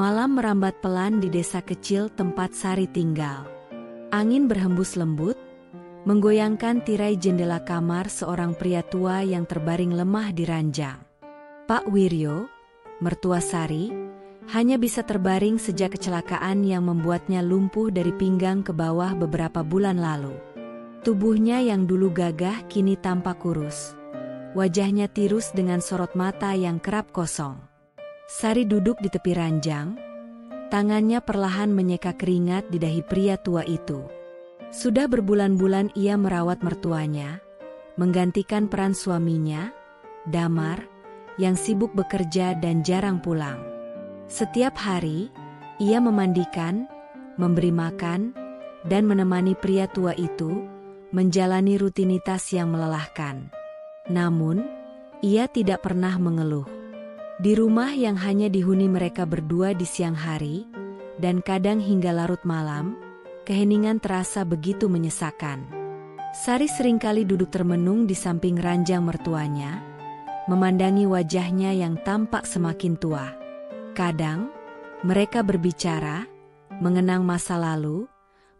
Malam merambat pelan di desa kecil tempat Sari tinggal. Angin berhembus lembut, menggoyangkan tirai jendela kamar seorang pria tua yang terbaring lemah di ranjang. Pak Wiryo, mertua Sari, hanya bisa terbaring sejak kecelakaan yang membuatnya lumpuh dari pinggang ke bawah beberapa bulan lalu. Tubuhnya yang dulu gagah kini tampak kurus. Wajahnya tirus dengan sorot mata yang kerap kosong. Sari duduk di tepi ranjang, tangannya perlahan menyeka keringat di dahi pria tua itu. Sudah berbulan-bulan ia merawat mertuanya, menggantikan peran suaminya, Damar, yang sibuk bekerja dan jarang pulang. Setiap hari, ia memandikan, memberi makan, dan menemani pria tua itu menjalani rutinitas yang melelahkan. Namun, ia tidak pernah mengeluh. Di rumah yang hanya dihuni mereka berdua di siang hari, dan kadang hingga larut malam, keheningan terasa begitu menyesakan. Sari seringkali duduk termenung di samping ranjang mertuanya, memandangi wajahnya yang tampak semakin tua. Kadang, mereka berbicara, mengenang masa lalu,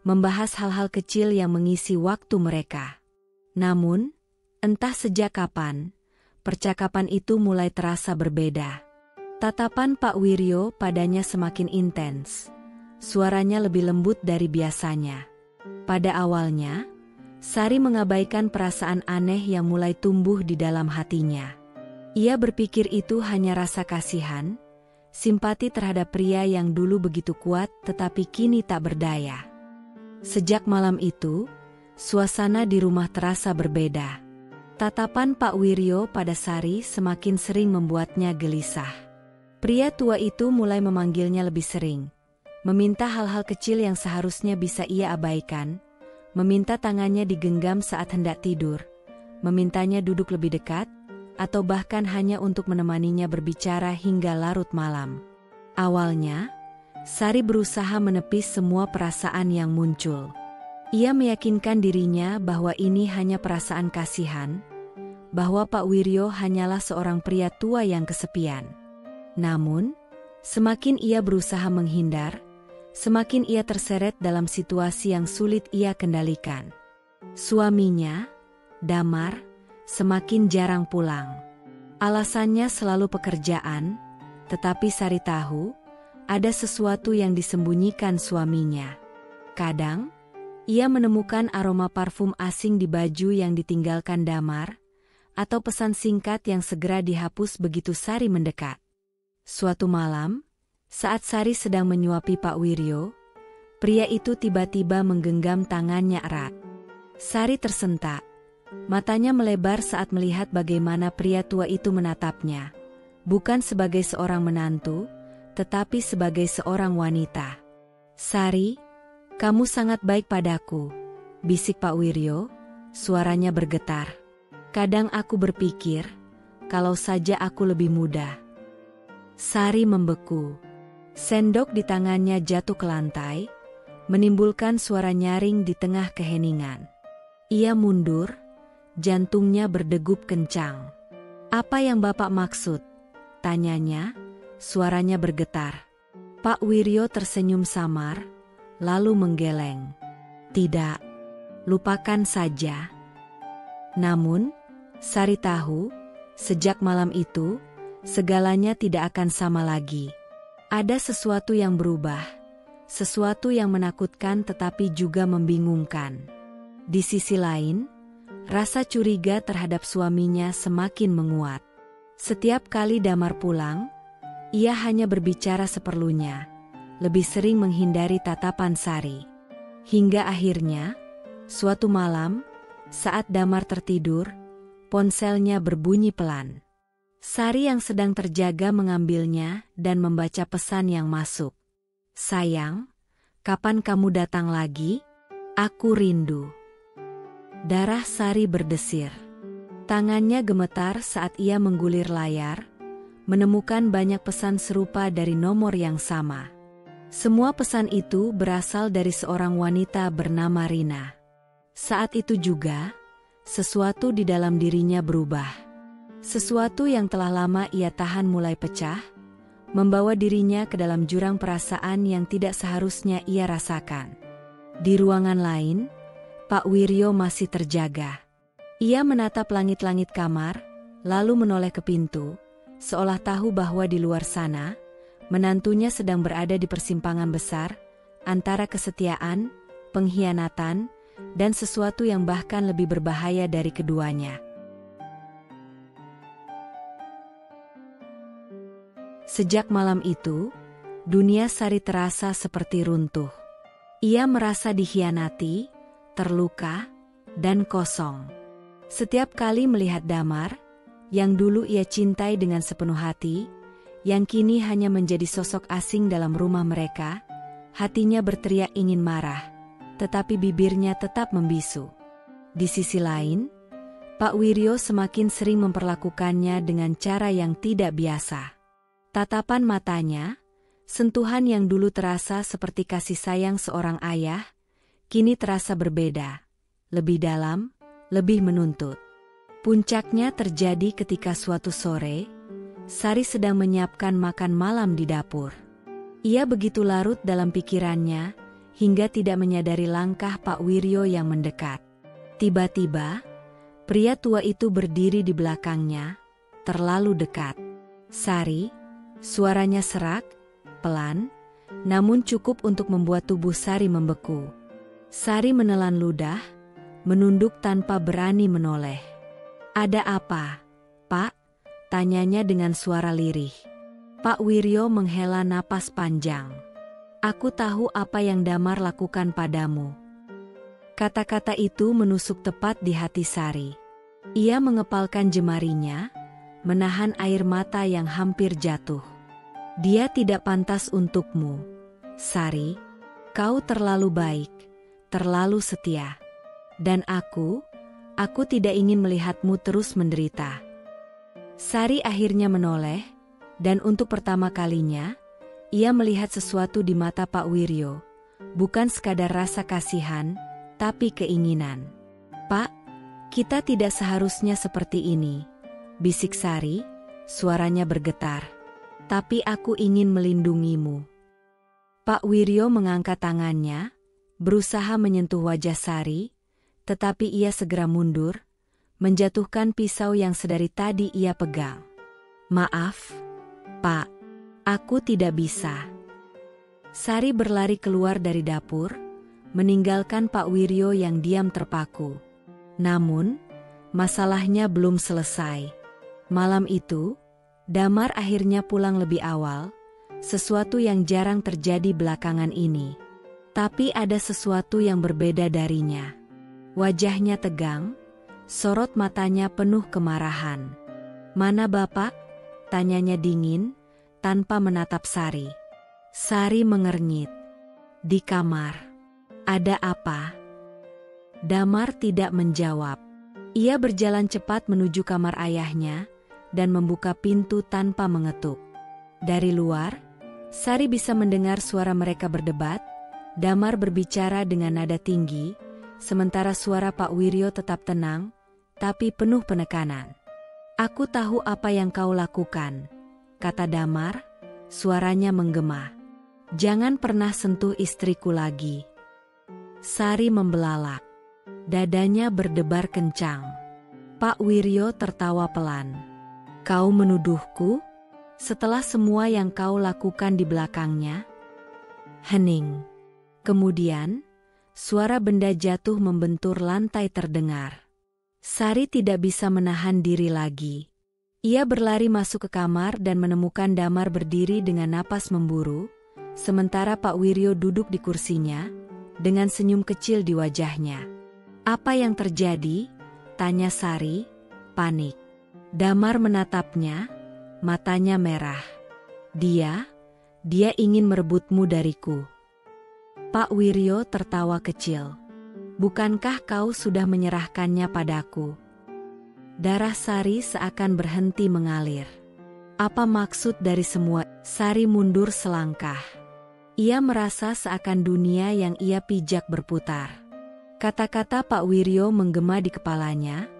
membahas hal-hal kecil yang mengisi waktu mereka. Namun, entah sejak kapan, percakapan itu mulai terasa berbeda. Tatapan Pak Wiryo padanya semakin intens. Suaranya lebih lembut dari biasanya. Pada awalnya, Sari mengabaikan perasaan aneh yang mulai tumbuh di dalam hatinya. Ia berpikir itu hanya rasa kasihan, simpati terhadap pria yang dulu begitu kuat tetapi kini tak berdaya. Sejak malam itu, suasana di rumah terasa berbeda. Tatapan Pak Wiryo pada Sari semakin sering membuatnya gelisah. Pria tua itu mulai memanggilnya lebih sering, meminta hal-hal kecil yang seharusnya bisa ia abaikan, meminta tangannya digenggam saat hendak tidur, memintanya duduk lebih dekat, atau bahkan hanya untuk menemaninya berbicara hingga larut malam. Awalnya, Sari berusaha menepis semua perasaan yang muncul. Ia meyakinkan dirinya bahwa ini hanya perasaan kasihan, bahwa Pak Wiryo hanyalah seorang pria tua yang kesepian. Namun, semakin ia berusaha menghindar, semakin ia terseret dalam situasi yang sulit ia kendalikan. Suaminya, Damar, semakin jarang pulang. Alasannya selalu pekerjaan, tetapi Sari tahu, ada sesuatu yang disembunyikan suaminya. Kadang, ia menemukan aroma parfum asing di baju yang ditinggalkan Damar, atau pesan singkat yang segera dihapus begitu Sari mendekat. Suatu malam, saat Sari sedang menyuapi Pak Wiryo, pria itu tiba-tiba menggenggam tangannya erat. Sari tersentak, matanya melebar saat melihat bagaimana pria tua itu menatapnya, bukan sebagai seorang menantu, tetapi sebagai seorang wanita. "Sari, kamu sangat baik padaku," bisik Pak Wiryo, suaranya bergetar. "Kadang aku berpikir, kalau saja aku lebih muda." Sari membeku. Sendok di tangannya jatuh ke lantai, menimbulkan suara nyaring di tengah keheningan. Ia mundur, jantungnya berdegup kencang. "Apa yang Bapak maksud?" tanyanya, suaranya bergetar. Pak Wiryo tersenyum samar, lalu menggeleng. "Tidak, lupakan saja." Namun, Sari tahu, sejak malam itu, segalanya tidak akan sama lagi. Ada sesuatu yang berubah, sesuatu yang menakutkan tetapi juga membingungkan. Di sisi lain, rasa curiga terhadap suaminya semakin menguat. Setiap kali Damar pulang, ia hanya berbicara seperlunya, lebih sering menghindari tatapan Sari. Hingga akhirnya, suatu malam, saat Damar tertidur, ponselnya berbunyi pelan. Sari yang sedang terjaga mengambilnya dan membaca pesan yang masuk. "Sayang, kapan kamu datang lagi? Aku rindu." Darah Sari berdesir. Tangannya gemetar saat ia menggulir layar, menemukan banyak pesan serupa dari nomor yang sama. Semua pesan itu berasal dari seorang wanita bernama Rina. Saat itu juga, sesuatu di dalam dirinya berubah. Sesuatu yang telah lama ia tahan mulai pecah, membawa dirinya ke dalam jurang perasaan yang tidak seharusnya ia rasakan. Di ruangan lain, Pak Wiryo masih terjaga. Ia menatap langit-langit kamar, lalu menoleh ke pintu, seolah tahu bahwa di luar sana, menantunya sedang berada di persimpangan besar, antara kesetiaan, pengkhianatan, dan sesuatu yang bahkan lebih berbahaya dari keduanya. Sejak malam itu, dunia Sari terasa seperti runtuh. Ia merasa dikhianati, terluka, dan kosong. Setiap kali melihat Damar, yang dulu ia cintai dengan sepenuh hati, yang kini hanya menjadi sosok asing dalam rumah mereka, hatinya berteriak ingin marah, tetapi bibirnya tetap membisu. Di sisi lain, Pak Wiryo semakin sering memperlakukannya dengan cara yang tidak biasa. Tatapan matanya, sentuhan yang dulu terasa seperti kasih sayang seorang ayah, kini terasa berbeda, lebih dalam, lebih menuntut. Puncaknya terjadi ketika suatu sore, Sari sedang menyiapkan makan malam di dapur. Ia begitu larut dalam pikirannya, hingga tidak menyadari langkah Pak Wiryo yang mendekat. Tiba-tiba, pria tua itu berdiri di belakangnya, terlalu dekat. Sari, suaranya serak, pelan, namun cukup untuk membuat tubuh Sari membeku. Sari menelan ludah, menunduk tanpa berani menoleh. "Ada apa, Pak?" tanyanya dengan suara lirih. Pak Wiryo menghela napas panjang. "Aku tahu apa yang Damar lakukan padamu." Kata-kata itu menusuk tepat di hati Sari. Ia mengepalkan jemarinya, menahan air mata yang hampir jatuh. "Dia tidak pantas untukmu, Sari. Kau terlalu baik, terlalu setia. Dan aku tidak ingin melihatmu terus menderita." Sari akhirnya menoleh, dan untuk pertama kalinya, ia melihat sesuatu di mata Pak Wiryo, bukan sekadar rasa kasihan, tapi keinginan. "Pak, kita tidak seharusnya seperti ini," bisik Sari, suaranya bergetar. "Tapi aku ingin melindungimu." Pak Wiryo mengangkat tangannya, berusaha menyentuh wajah Sari, tetapi ia segera mundur, menjatuhkan pisau yang sedari tadi ia pegang. "Maaf, Pak, aku tidak bisa." Sari berlari keluar dari dapur, meninggalkan Pak Wiryo yang diam terpaku. Namun, masalahnya belum selesai. Malam itu, Damar akhirnya pulang lebih awal, sesuatu yang jarang terjadi belakangan ini. Tapi ada sesuatu yang berbeda darinya. Wajahnya tegang, sorot matanya penuh kemarahan. "Mana Bapak?" tanyanya dingin, tanpa menatap Sari. Sari mengernyit. "Di kamar." "Ada apa?" Damar tidak menjawab. Ia berjalan cepat menuju kamar ayahnya, dan membuka pintu tanpa mengetuk. Dari luar, Sari bisa mendengar suara mereka berdebat. Damar berbicara dengan nada tinggi, sementara suara Pak Wiryo tetap tenang, tapi penuh penekanan. "Aku tahu apa yang kau lakukan," kata Damar, suaranya menggema. "Jangan pernah sentuh istriku lagi." Sari membelalak. Dadanya berdebar kencang. Pak Wiryo tertawa pelan. "Kau menuduhku? Setelah semua yang kau lakukan di belakangnya?" Hening. Kemudian, suara benda jatuh membentur lantai terdengar. Sari tidak bisa menahan diri lagi. Ia berlari masuk ke kamar dan menemukan Damar berdiri dengan napas memburu, sementara Pak Wiryo duduk di kursinya, dengan senyum kecil di wajahnya. "Apa yang terjadi?" tanya Sari, panik. Damar menatapnya, matanya merah. Dia ingin merebutmu dariku." Pak Wiryo tertawa kecil. "Bukankah kau sudah menyerahkannya padaku?" Darah Sari seakan berhenti mengalir. Apa maksud dari semua? Sari mundur selangkah. Ia merasa seakan dunia yang ia pijak berputar. Kata-kata Pak Wiryo menggema di kepalanya,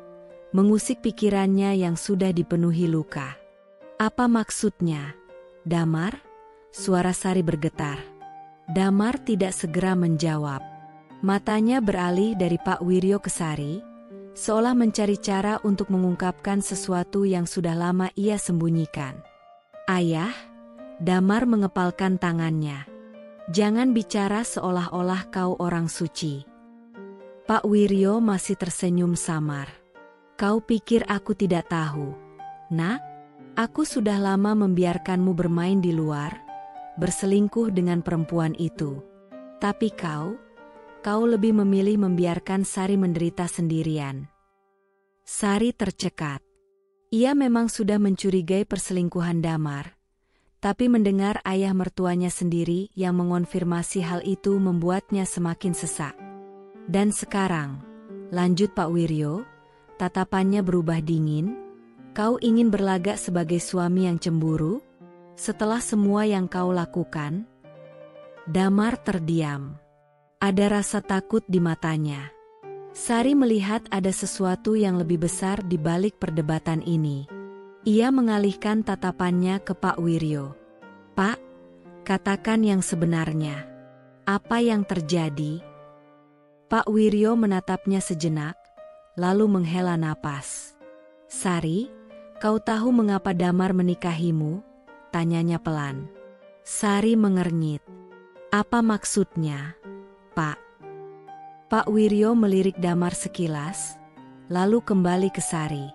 mengusik pikirannya yang sudah dipenuhi luka. "Apa maksudnya?" Damar, suara Sari bergetar. Damar tidak segera menjawab. Matanya beralih dari Pak Wiryo ke Sari, seolah mencari cara untuk mengungkapkan sesuatu yang sudah lama ia sembunyikan. Ayah, Damar mengepalkan tangannya. Jangan bicara seolah-olah kau orang suci. Pak Wiryo masih tersenyum samar. Kau pikir aku tidak tahu? Nak, aku sudah lama membiarkanmu bermain di luar, berselingkuh dengan perempuan itu. Tapi kau lebih memilih membiarkan Sari menderita sendirian. Sari tercekat. Ia memang sudah mencurigai perselingkuhan Damar, tapi mendengar ayah mertuanya sendiri yang mengonfirmasi hal itu membuatnya semakin sesak. Dan sekarang, lanjut Pak Wiryo, tatapannya berubah dingin, kau ingin berlagak sebagai suami yang cemburu? Setelah semua yang kau lakukan? Damar terdiam. Ada rasa takut di matanya. Sari melihat ada sesuatu yang lebih besar di balik perdebatan ini. Ia mengalihkan tatapannya ke Pak Wiryo. Pak, katakan yang sebenarnya. Apa yang terjadi? Pak Wiryo menatapnya sejenak, lalu menghela napas. Sari, kau tahu mengapa Damar menikahimu? Tanyanya pelan. Sari mengernyit. Apa maksudnya, Pak? Pak Wiryo melirik Damar sekilas, lalu kembali ke Sari.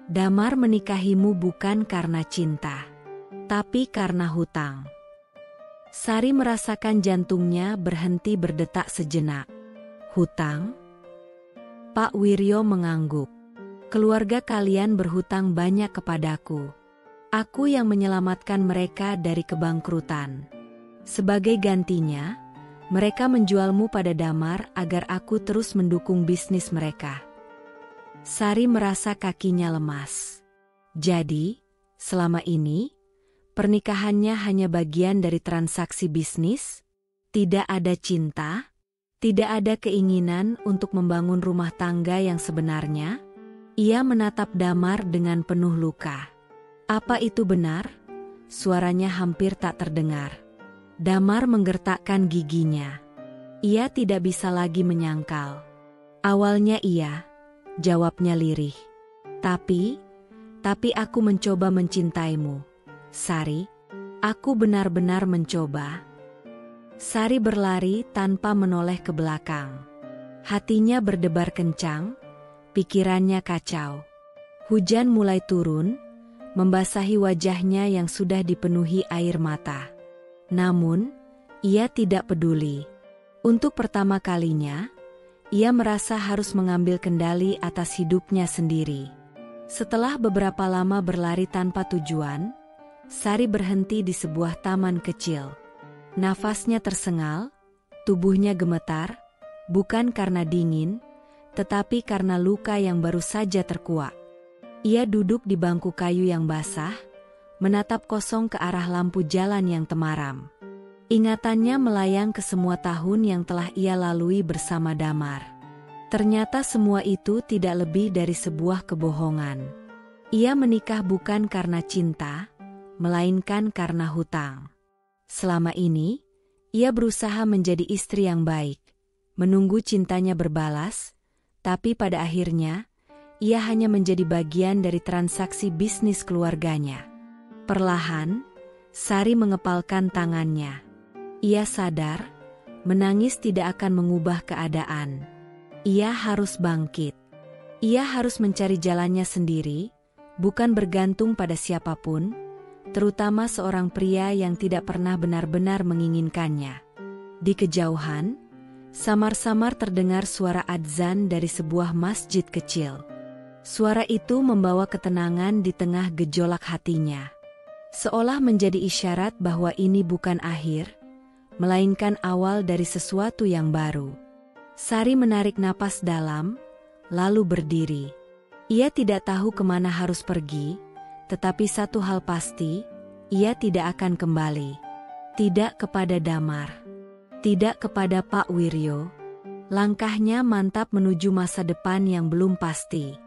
Damar menikahimu bukan karena cinta, tapi karena hutang. Sari merasakan jantungnya berhenti berdetak sejenak. Hutang? Pak Wiryo mengangguk. Keluarga kalian berhutang banyak kepadaku. Aku yang menyelamatkan mereka dari kebangkrutan. Sebagai gantinya, mereka menjualmu pada Damar agar aku terus mendukung bisnis mereka. Sari merasa kakinya lemas. Jadi, selama ini, pernikahannya hanya bagian dari transaksi bisnis? Tidak ada cinta? Tidak ada keinginan untuk membangun rumah tangga yang sebenarnya? Ia menatap Damar dengan penuh luka. Apa itu benar? Suaranya hampir tak terdengar. Damar menggertakkan giginya. Ia tidak bisa lagi menyangkal. Awalnya iya, jawabnya lirih. Tapi aku mencoba mencintaimu. Sari, aku benar-benar mencoba. Sari berlari tanpa menoleh ke belakang. Hatinya berdebar kencang, pikirannya kacau. Hujan mulai turun, membasahi wajahnya yang sudah dipenuhi air mata. Namun, ia tidak peduli. Untuk pertama kalinya, ia merasa harus mengambil kendali atas hidupnya sendiri. Setelah beberapa lama berlari tanpa tujuan, Sari berhenti di sebuah taman kecil. Nafasnya tersengal, tubuhnya gemetar, bukan karena dingin, tetapi karena luka yang baru saja terkuak. Ia duduk di bangku kayu yang basah, menatap kosong ke arah lampu jalan yang temaram. Ingatannya melayang ke semua tahun yang telah ia lalui bersama Damar. Ternyata semua itu tidak lebih dari sebuah kebohongan. Ia menikah bukan karena cinta, melainkan karena hutang. Selama ini, ia berusaha menjadi istri yang baik, menunggu cintanya berbalas, tapi pada akhirnya, ia hanya menjadi bagian dari transaksi bisnis keluarganya. Perlahan, Sari mengepalkan tangannya. Ia sadar, menangis tidak akan mengubah keadaan. Ia harus bangkit. Ia harus mencari jalannya sendiri, bukan bergantung pada siapapun, terutama seorang pria yang tidak pernah benar-benar menginginkannya. Di kejauhan, samar-samar terdengar suara adzan dari sebuah masjid kecil. Suara itu membawa ketenangan di tengah gejolak hatinya. Seolah menjadi isyarat bahwa ini bukan akhir, melainkan awal dari sesuatu yang baru. Sari menarik napas dalam, lalu berdiri. Ia tidak tahu kemana harus pergi, tetapi satu hal pasti, ia tidak akan kembali. Tidak kepada Damar. Tidak kepada Pak Wiryo. Langkahnya mantap menuju masa depan yang belum pasti.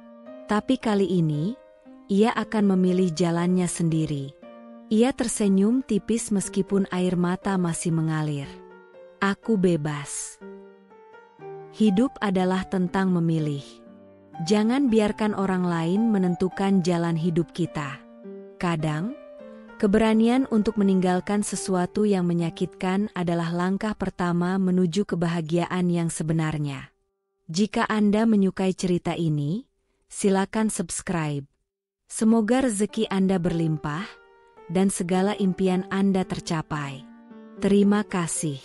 Tapi kali ini, ia akan memilih jalannya sendiri. Ia tersenyum tipis meskipun air mata masih mengalir. Aku bebas. Hidup adalah tentang memilih. Jangan biarkan orang lain menentukan jalan hidup kita. Kadang, keberanian untuk meninggalkan sesuatu yang menyakitkan adalah langkah pertama menuju kebahagiaan yang sebenarnya. Jika Anda menyukai cerita ini, silakan subscribe. Semoga rezeki Anda berlimpah dan segala impian Anda tercapai. Terima kasih.